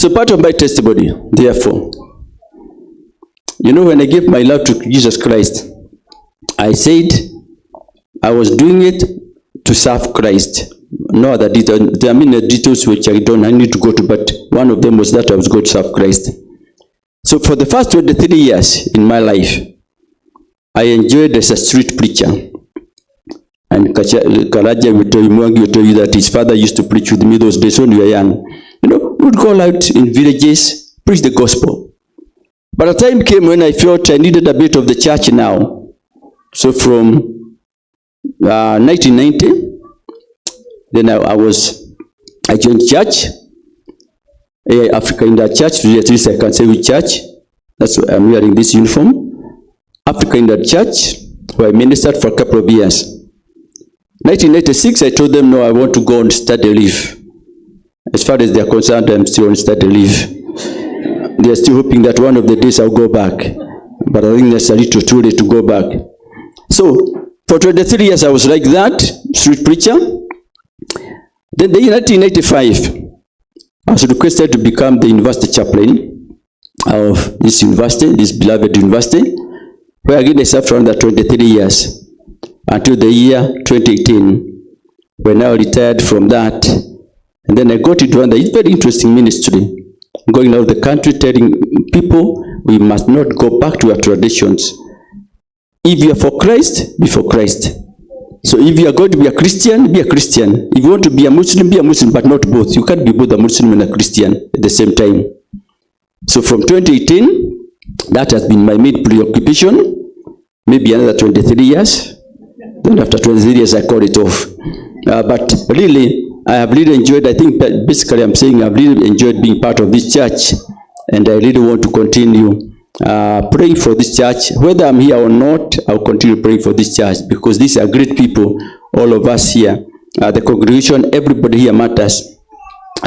So part of my testimony, therefore, when I gave my life to Jesus Christ, I said I was doing it to serve Christ. No other details. There are many details which I need to go to, but one of them was that I was going to serve Christ. So for the first 23 years in my life, I enjoyed as a street preacher. And Karaja will tell you that his father used to preach with me those days when we were young. We would go out in villages, preach the gospel. But a time came when I felt I needed a bit of the church now. So from 1990, then I joined church, Africa in that church, at least I can say which church. That's why I'm wearing this uniform. Africa in that church, where I ministered for a couple of years. 1996, I told them, no, I want to go on study leave. As far as they're concerned, I'm still on study leave. They're still hoping that one of the days I'll go back. But I think that's a little too late to go back. So, for 23 years, I was like that, street preacher. Then in 1995, I was requested to become the university chaplain of this university, this beloved university, where again I served for another 23 years until the year 2018, when I retired from that. And then I got into a very interesting ministry, going out of the country telling people we must not go back to our traditions. If you are for Christ, be for Christ. So if you are going to be a Christian, be a Christian. If you want to be a Muslim, but not both. You can't be both a Muslim and a Christian at the same time. So from 2018, that has been my main preoccupation. Maybe another 23 years. Then after 23 years, I call it off. But really, I have really enjoyed, I think basically I'm saying I've really enjoyed being part of this church. And I really want to continue praying for this church. Whether I'm here or not, I'll continue praying for this church, because these are great people, all of us here. The congregation, everybody here matters.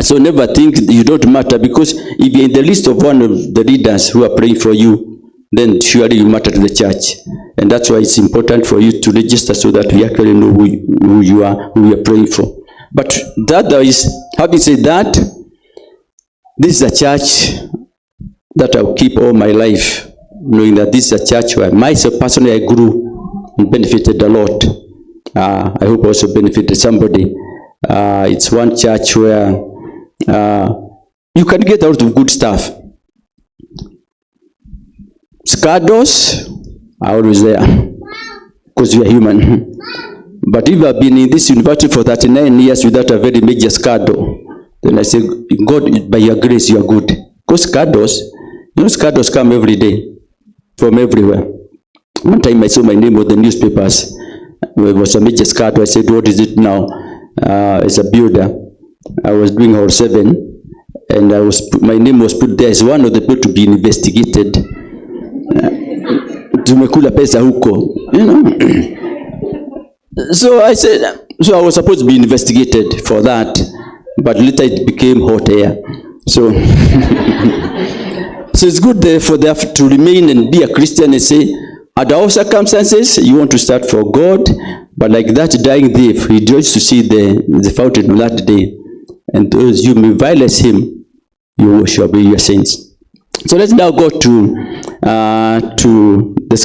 So never think you don't matter, because if you're in the list of one of the leaders who are praying for you, then surely you matter to the church. And that's why it's important for you to register, so that we actually know who you are, who we are praying for. But that is, having said that, this is a church that I'll keep all my life, knowing that this is a church where myself personally I grew and benefited a lot. I hope also benefited somebody. It's one church where you can get out of good stuff. Scandals are always there, because we are human. But if I've been in this university for 39 years without a very major scandal, then I say, God, by your grace, you are good. Because scandals come every day, from everywhere. One time I saw my name on the newspapers. It was a major scandal. I said, what is it now? As a builder, I was doing Hall 7, and my name was put there as one of the people to be investigated. Tumekula pesa huko, So I said, so I was supposed to be investigated for that, but later it became hot air. So, so it's good for them to remain and be a Christian and say, under all circumstances, you want to start for God, but like that dying thief, he rejoiced to see the fountain on that day. And those you may violate him, you shall be your sins. So let's now go to the scripture.